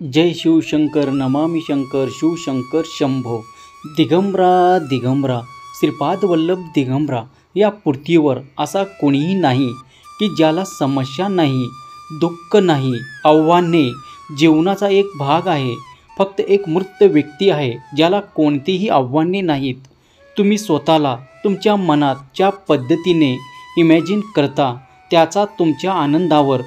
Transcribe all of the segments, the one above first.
जय शिवशंकर नमामि शंकर शिवशंकर शंभो। दिगंबरा दिगंबरा श्रीपाद वल्लभ दिगंबरा या पृथ्वीवर असा कोणीही नाही की ज्याला समस्या नाही, दुःख नाही, आव्हाने जीवनाचा एक भाग आहे। फक्त एक मृत व्यक्ती आहे ज्याला कोणतीही आव्हाने नाहीत। तुम्ही स्वतःला तुमच्या मनात ज्या पद्धतीने इमॅजिन करता त्याचा तुमच्या आनंदावर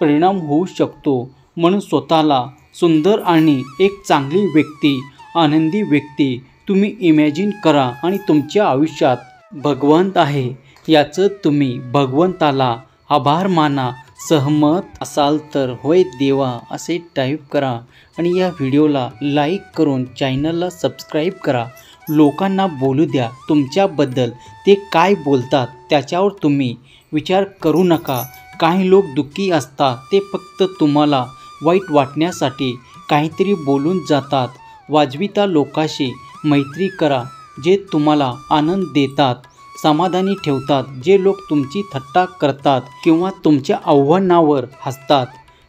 परिणाम होऊ शकतो। म्हणून स्वतःला सुंदर आणि एक चांगली व्यक्ती, आनंदी व्यक्ती तुम्ही इमॅजिन करा आणि तुमच्या आयुष्यात भगवंत आहे याचं तुम्ही भगवंताला आभार माना। सहमत असाल तर होय देवा असे टाईप करा आणि या व्हिडिओला लाईक करून चॅनलला सबस्क्राईब करा। लोकांना बोलू द्या, तुमच्याबद्दल ते काय बोलतात त्याच्यावर तुम्ही विचार करू नका। काही लोक दुःखी असतात, ते फक्त तुम्हाला वाईट वाटण्यासाठी काहीतरी बोलून जातात। वाजविता लोकांशी मैत्री करा जे तुम्हाला आनंद देतात, समाधानी ठेवतात। जे लोक तुमची थट्टा करतात किंवा तुमच्या आव्हानावर हसतात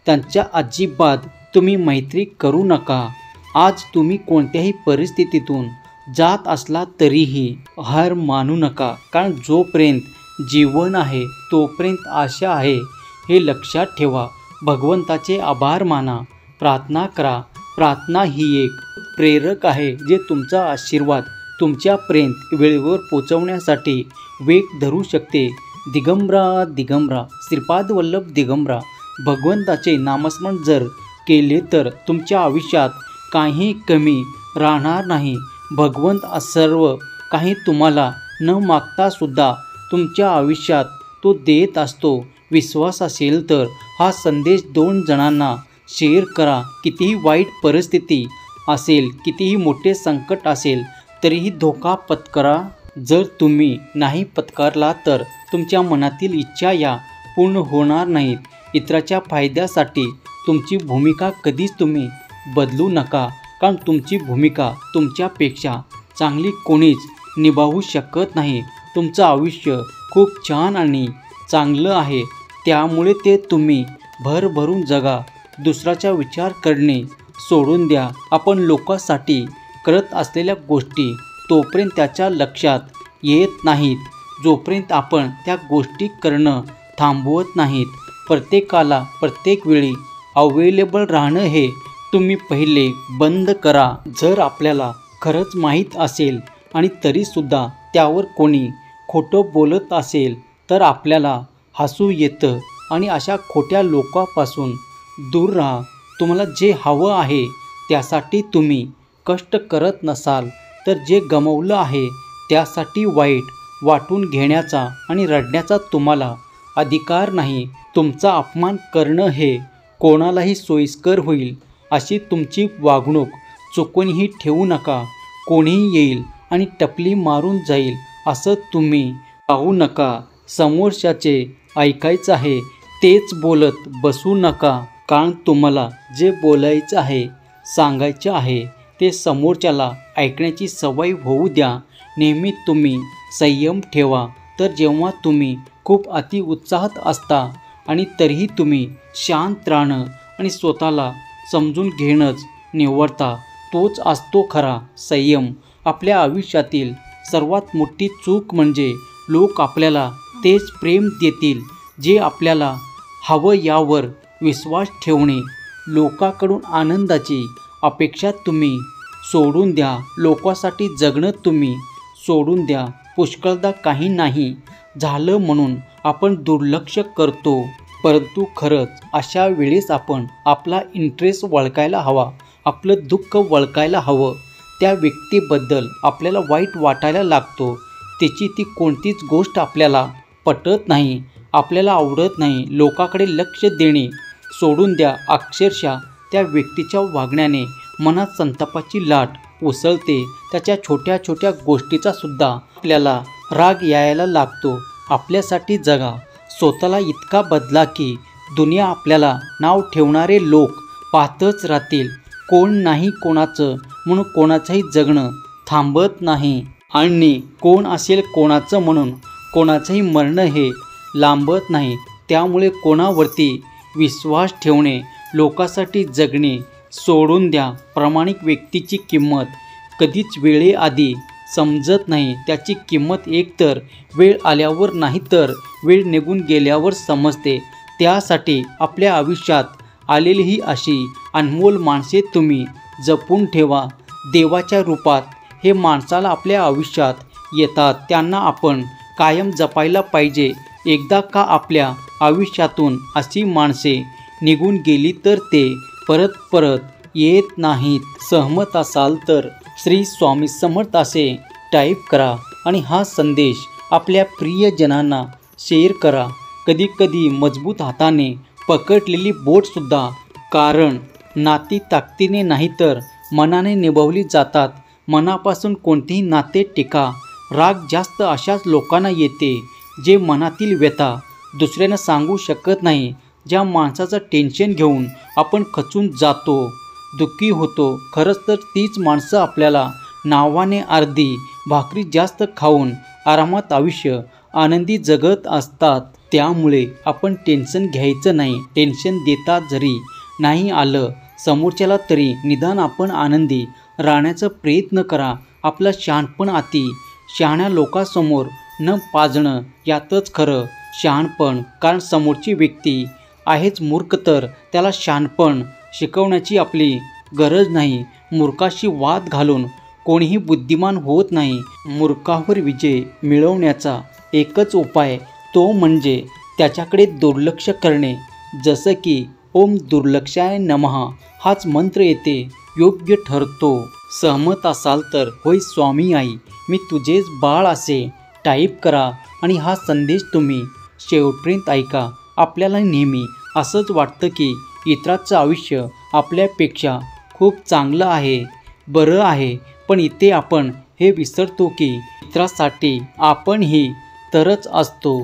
त्यांच्या अजिबात तुम्ही मैत्री करू नका। आज तुम्ही कोणत्याही परिस्थितीतून जात असला तरीही हार मानू नका, कारण जोपर्यंत जीवन आहे तोपर्यंत आशा आहे हे लक्षात ठेवा। भगवंताचे आभार माना, प्रार्थना करा। प्रार्थना ही एक प्रेरक आहे जे तुमचा आशीर्वाद तुमच्यापर्यंत वेळेवर पोचवण्यासाठी वेग धरू शकते। दिगंबरा दिगंबरा श्रीपाद वल्लभ दिगंबरा भगवंताचे नामस्मरण जर केले तर तुमच्या आयुष्यात काही कमी राहणार नाही। भगवंत सर्व काही तुम्हाला न मागता सुद्धा तुमच्या आयुष्यात तो देत असतो। विश्वास असेल तर हा संदेश 2 जणांना शेअर करा। कितीही वाईट परिस्थिती असेल, कितीही मोठे संकट असेल तरीही धोका पत्करा। जर तुम्ही नाही पत्करला तर तुमच्या मनातील इच्छा या पूर्ण होणार नाहीत। इतराच्या फायद्यासाठी तुमची भूमिका कधीच तुम्ही बदलू नका, कारण तुमची भूमिका तुमच्यापेक्षा चांगली कोणीच निभावू शकत नाही। तुमचं आयुष्य खूप छान आणि चांगलं आहे, त्यामुळे ते तुम्ही भरभरून जगा। दुसऱ्याचा विचार करणे सोडून द्या। आपण लोकांसाठी करत असलेल्या गोष्टी तोपर्यंत त्याच्या लक्षात येत नाहीत जोपर्यंत आपण त्या गोष्टी करणं थांबवत नाहीत। प्रत्येकाला प्रत्येक वेळी अवेलेबल राहणं हे तुम्ही पहिले बंद करा। जर आपल्याला खरंच माहीत असेल आणि तरीसुद्धा त्यावर कोणी खोटं बोलत असेल तर आपल्याला हसू येतं आणि अशा खोट्या लोकांपासून दूर राहा। तुम्हाला जे हवं आहे त्यासाठी तुम्ही कष्ट करत नसाल तर जे गमावलं आहे त्यासाठी वाईट वाटून घेण्याचा आणि रडण्याचा तुम्हाला अधिकार नाही। तुमचा अपमान करणं हे कोणालाही सोयीस्कर होईल अशी तुमची वागणूक चुकूनही ठेवू नका। कोणीही येईल आणि टपली मारून जाईल असं तुम्ही पाहू नका। समोरच्याचे ऐकायचं आहे तेच बोलत बसू नका, कारण तुम्हाला जे बोलायचं आहे, सांगायचं आहे ते समोरच्याला ऐकण्याची सवय होऊ द्या। नेहमी तुम्ही संयम ठेवा। तर जेव्हा तुम्ही खूप अतिउत्साहात असता आणि तरीही तुम्ही शांत राहणं आणि स्वतःला समजून घेणंच निवडता, तोच असतो खरा संयम। आपल्या आयुष्यातील सर्वात मोठी चूक म्हणजे लोक आपल्याला तेच प्रेम देतील जे आपल्याला हवं यावर विश्वास ठेवणे। लोकांकडून आनंदाची अपेक्षा तुम्ही सोडून द्या। लोकांसाठी जगणं तुम्ही सोडून द्या। पुष्कळदा काही नाही झालं म्हणून आपण दुर्लक्ष करतो, परंतु खरंच अशा वेळेस आपण आपला इंटरेस्ट वळकायला हवा, आपलं दुःख वळकायला हवं। त्या व्यक्तीबद्दल आपल्याला वाईट वाटायला लागतो, त्याची ती कोणतीच गोष्ट आपल्याला पटत नाही, आपल्याला आवडत नाही। लोकांकडे लक्ष देणे सोडून द्या। अक्षरशः त्या व्यक्तीच्या वागण्याने मनात संतापाची लाट उसळते। त्याच्या छोट्या छोट्या गोष्टीचा सुद्धा आपल्याला राग यायला लागतो। आपल्यासाठी जगा, स्वतःला इतका बदला की दुनिया आपल्याला नाव ठेवणारे लोक पाहतच राहतील। कोण नाही कोणाचं म्हणून कोणाचंही जगणं थांबत नाही आणि कोण असेल कोणाचं म्हणून कोणाचंही मरणं हे लांबत नाही। त्यामुळे कोणावरती विश्वास ठेवणे, लोकांसाठी जगणे सोडून द्या प्रामाणिक व्यक्तीची किंमत कधीच वेळेआधी समजत नाही. त्याची किंमत एकतर वेळ आल्यावर नाही तर वेळ निघून गेल्यावर समजते. त्यासाठी आपल्या आयुष्यात आलेली ही अशी अनमोल माणसे तुम्ही जपून ठेवा. देवाच्या रूपात हे माणसाला आपल्या आयुष्यात येतात, त्यांना आपण कायम जपायला पाहिजे. एकदा का आपल्या आयुष्यातून अशी माणसे निघून गेली तर ते परत येत नाहीत. सहमत असाल तर श्री स्वामी समर्थ असे टाईप करा आणि हा संदेश आपल्या प्रियजनांना शेअर करा. कधी मजबूत हाताने पकडलेली बोटसुद्धा, कारण नाती ताकदीने नाही तर मनाने निभावली जातात. मनापासून कोणतेही नाते टिका. राग जास्त अशाच लोकांना येते जे मनातील व्यथा दुसऱ्यांना सांगू शकत नाही. ज्या माणसाचं टेन्शन घेऊन आपण खचून जातो, दुःखी होतो, खरंच तर तीच माणसं आपल्याला नावाने अर्धी भाकरी जास्त खाऊन आरामात आयुष्य आनंदी जगत असतात. त्यामुळे आपण टेन्शन घ्यायचं नाही. टेन्शन देता जरी नाही आलं समोरच्याला तरी निदान आपण आनंदी राहण्याचा प्रयत्न करा. आपलं शहाणपण अति शहाण्या लोकांसमोर न पाजणं यातच खरं शहाणपण. कारण समोरची व्यक्ती आहेच मूर्ख तर त्याला शहाणपण शिकवण्याची आपली गरज नाही. मूर्खाशी वाद घालून कोणीही बुद्धिमान होत नाही. मूर्खावर विजय मिळवण्याचा एकच उपाय तो म्हणजे त्याच्याकडे दुर्लक्ष करणे. जसं की ओम दुर्लक्षाय नमः हाच मंत्र येते योग्य ठरतो. सहमत असाल तर होय स्वामी आई मी तुझेच बाळ असे टाईप करा आणि हा संदेश तुम्ही शेवटपर्यंत ऐका. आपल्याला नेहमी असंच वाटतं की इतरांचं आयुष्य आपल्यापेक्षा खूप चांगलं आहे, बरं आहे, पण इथे आपण हे विसरतो की इतरांसाठी आपणही तरच असतो.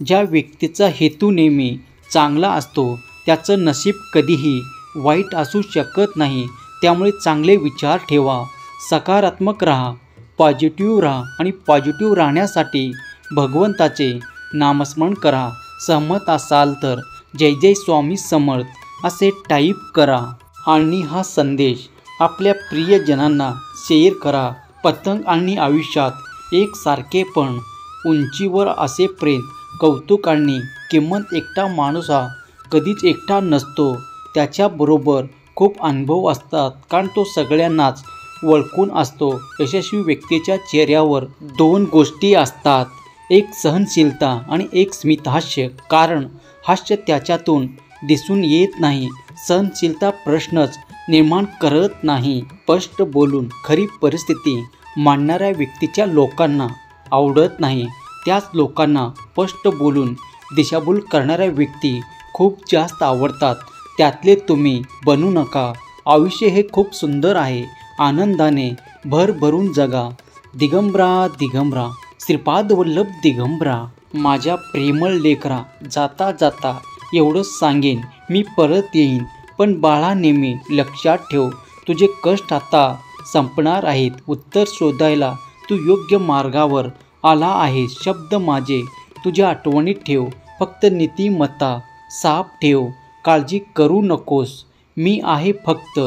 ज्या व्यक्तीचा हेतू नेहमी चांगला असतो त्याचं नशीब कधीही वाईट असू शकत नाही. त्यामुळे चांगले विचार ठेवा, सकारात्मक राहा, पॉझिटिव्ह राहा आणि पॉझिटिव्ह राहण्यासाठी भगवंताचे नामस्मरण करा. सहमत असाल तर जय जय स्वामी समर्थ असे टाईप करा आणि हा संदेश आपल्या प्रियजनांना शेअर करा. पतंग आणि आयुष्यात एकसारखेपण, उंचीवर असे प्रेम, कौतुक आणि किंमत. एकटा माणूस हा कधीच एकटा नसतो. त्याच्याबरोबर खूप अनुभव असतात, कारण तो सगळ्यांनाच ओळखून असतो. यशस्वी व्यक्तीच्या चेहऱ्यावर दोन गोष्टी असतात, एक सहनशीलता आणि एक स्मितहास्य. कारण हास्य त्याच्यातून दिसून येत नाही. सहनशीलता प्रश्नच निर्माण करत नाही. स्पष्ट बोलून खरी परिस्थिती मांडणाऱ्या व्यक्तीच्या लोकांना आवडत नाही. त्याच लोकांना स्पष्ट बोलून दिशाभूल करणाऱ्या व्यक्ती खूप जास्त आवडतात. त्यातले तुम्ही बनू नका. आयुष्य हे खूप सुंदर आहे. आनंदाने भरभरून जगा. दिगंबरा दिगंबरा श्रीपाद वल्लभ दिगंबरा. माझ्या प्रेमळ लेकरा, जाता जाता एवढंच सांगेन, मी परत येईन. पण बाळा नेहमी लक्षात ठेव, तुझे कष्ट आता संपणार आहेत. उत्तर शोधायला तू योग्य मार्गावर आला आहेस. शब्द माझे तुझ्या आठवणीत ठेव. फक्त नीतिमत्ता साफ ठेव. काळजी करू नकोस. मी आहे फक्त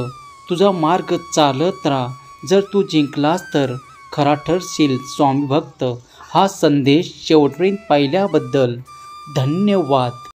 तुझा मार्ग चालत राहा. जर तू जिंकलास तर खरा ठरशील स्वामी भक्त. हा संदेश शेवटपर्यंत पाहिल्याबद्दल धन्यवाद.